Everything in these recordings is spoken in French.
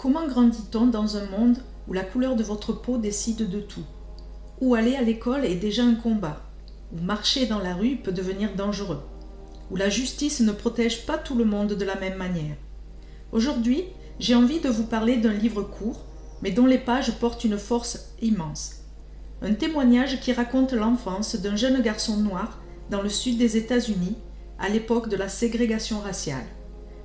Comment grandit-on dans un monde où la couleur de votre peau décide de tout? Où aller à l'école est déjà un combat? Où marcher dans la rue peut devenir dangereux? Où la justice ne protège pas tout le monde de la même manière? Aujourd'hui, j'ai envie de vous parler d'un livre court, mais dont les pages portent une force immense. Un témoignage qui raconte l'enfance d'un jeune garçon noir dans le sud des États-Unis, à l'époque de la ségrégation raciale.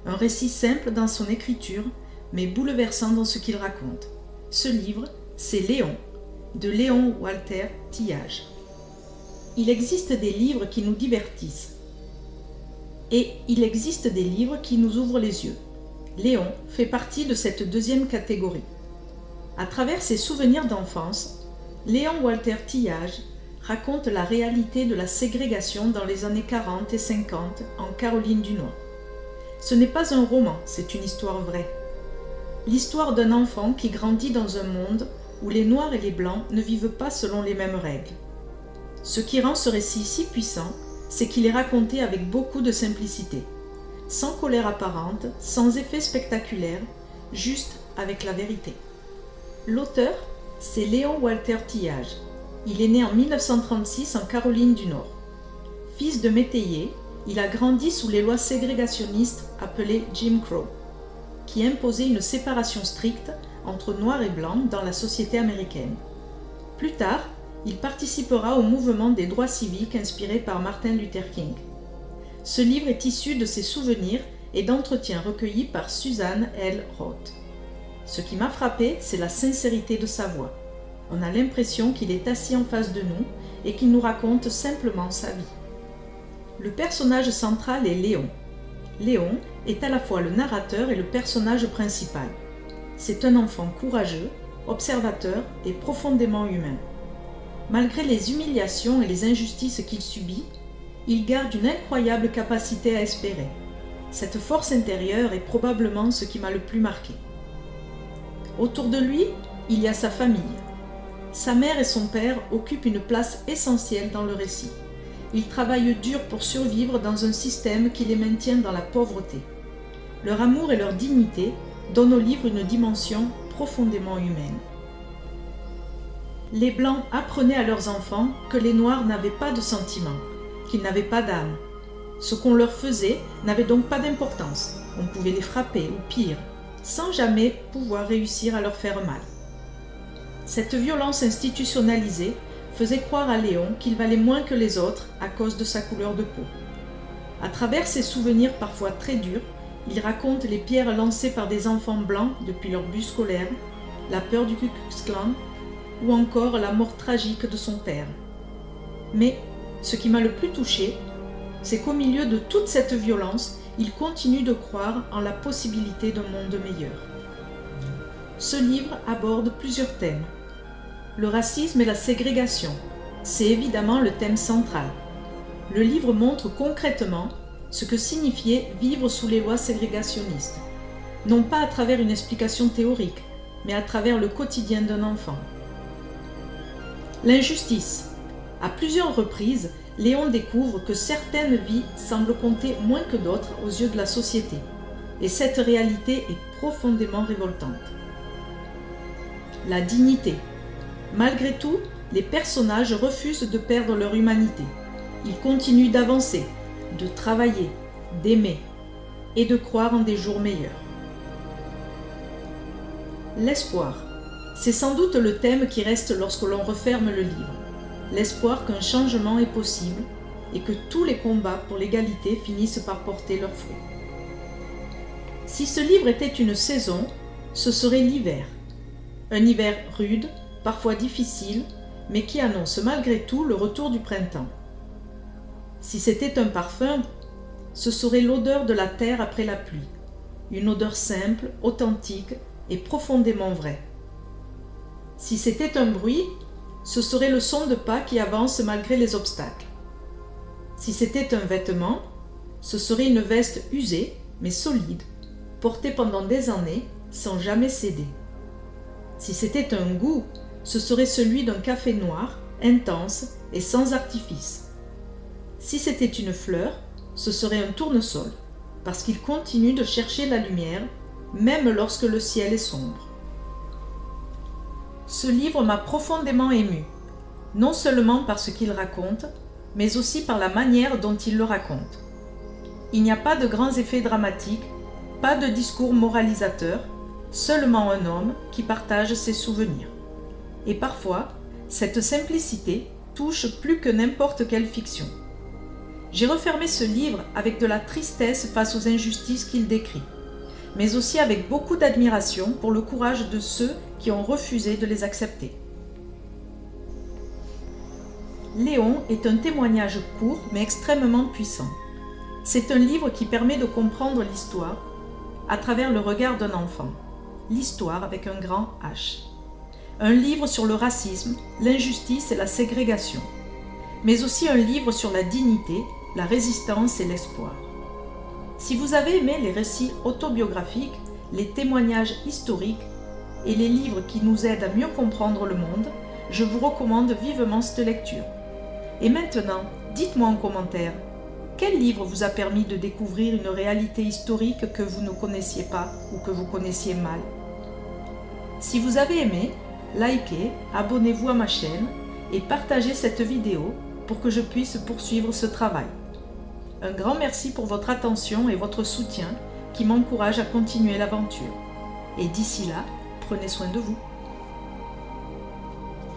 Un récit simple dans son écriture, mais bouleversant dans ce qu'il raconte. Ce livre, c'est Léon, de Léon Walter Tillage. Il existe des livres qui nous divertissent. Et il existe des livres qui nous ouvrent les yeux. Léon fait partie de cette deuxième catégorie. À travers ses souvenirs d'enfance, Léon Walter Tillage raconte la réalité de la ségrégation dans les années 40 et 50 en Caroline du Nord. Ce n'est pas un roman, c'est une histoire vraie. L'histoire d'un enfant qui grandit dans un monde où les Noirs et les Blancs ne vivent pas selon les mêmes règles. Ce qui rend ce récit si puissant, c'est qu'il est raconté avec beaucoup de simplicité, sans colère apparente, sans effet spectaculaire, juste avec la vérité. L'auteur, c'est Léon Walter Tillage. Il est né en 1936 en Caroline du Nord. Fils de métayer, il a grandi sous les lois ségrégationnistes appelées Jim Crow, qui imposaient une séparation stricte entre noirs et blancs dans la société américaine. Plus tard, il participera au mouvement des droits civiques inspiré par Martin Luther King. Ce livre est issu de ses souvenirs et d'entretiens recueillis par Suzanne L. Roth. Ce qui m'a frappé, c'est la sincérité de sa voix. On a l'impression qu'il est assis en face de nous et qu'il nous raconte simplement sa vie. Le personnage central est Léon. Léon est à la fois le narrateur et le personnage principal. C'est un enfant courageux, observateur et profondément humain. Malgré les humiliations et les injustices qu'il subit, il garde une incroyable capacité à espérer. Cette force intérieure est probablement ce qui m'a le plus marqué. Autour de lui, il y a sa famille. Sa mère et son père occupent une place essentielle dans le récit. Ils travaillent dur pour survivre dans un système qui les maintient dans la pauvreté. Leur amour et leur dignité donnent au livre une dimension profondément humaine. Les Blancs apprenaient à leurs enfants que les Noirs n'avaient pas de sentiments, qu'ils n'avaient pas d'âme. Ce qu'on leur faisait n'avait donc pas d'importance. On pouvait les frapper ou pire, sans jamais pouvoir réussir à leur faire mal. Cette violence institutionnalisée faisait croire à Léon qu'il valait moins que les autres à cause de sa couleur de peau. À travers ses souvenirs parfois très durs, il raconte les pierres lancées par des enfants blancs depuis leur bus scolaire, la peur du Ku Klux Klan ou encore la mort tragique de son père. Mais ce qui m'a le plus touché, c'est qu'au milieu de toute cette violence, il continue de croire en la possibilité d'un monde meilleur. Ce livre aborde plusieurs thèmes. Le racisme et la ségrégation, c'est évidemment le thème central. Le livre montre concrètement ce que signifiait vivre sous les lois ségrégationnistes, non pas à travers une explication théorique, mais à travers le quotidien d'un enfant. L'injustice. À plusieurs reprises, Léon découvre que certaines vies semblent compter moins que d'autres aux yeux de la société, et cette réalité est profondément révoltante. La dignité. Malgré tout, les personnages refusent de perdre leur humanité. Ils continuent d'avancer, de travailler, d'aimer et de croire en des jours meilleurs. L'espoir. C'est sans doute le thème qui reste lorsque l'on referme le livre. L'espoir qu'un changement est possible et que tous les combats pour l'égalité finissent par porter leurs fruits. Si ce livre était une saison, ce serait l'hiver. Un hiver rude, parfois difficile, mais qui annonce malgré tout le retour du printemps. Si c'était un parfum, ce serait l'odeur de la terre après la pluie, une odeur simple, authentique et profondément vraie. Si c'était un bruit, ce serait le son de pas qui avance malgré les obstacles. Si c'était un vêtement, ce serait une veste usée, mais solide, portée pendant des années sans jamais céder. Si c'était un goût, ce serait celui d'un café noir, intense et sans artifice. Si c'était une fleur, ce serait un tournesol, parce qu'il continue de chercher la lumière même lorsque le ciel est sombre. Ce livre m'a profondément émue, non seulement par ce qu'il raconte, mais aussi par la manière dont il le raconte. Il n'y a pas de grands effets dramatiques, pas de discours moralisateur, seulement un homme qui partage ses souvenirs. Et parfois, cette simplicité touche plus que n'importe quelle fiction. J'ai refermé ce livre avec de la tristesse face aux injustices qu'il décrit, mais aussi avec beaucoup d'admiration pour le courage de ceux qui ont refusé de les accepter. Léon est un témoignage court mais extrêmement puissant. C'est un livre qui permet de comprendre l'histoire à travers le regard d'un enfant. L'histoire avec un grand H. Un livre sur le racisme, l'injustice et la ségrégation, mais aussi un livre sur la dignité, la résistance et l'espoir. Si vous avez aimé les récits autobiographiques, les témoignages historiques et les livres qui nous aident à mieux comprendre le monde, je vous recommande vivement cette lecture. Et maintenant, dites-moi en commentaire, quel livre vous a permis de découvrir une réalité historique que vous ne connaissiez pas ou que vous connaissiez mal? Si vous avez aimé, likez, abonnez-vous à ma chaîne et partagez cette vidéo pour que je puisse poursuivre ce travail. Un grand merci pour votre attention et votre soutien qui m'encourage à continuer l'aventure. Et d'ici là, prenez soin de vous.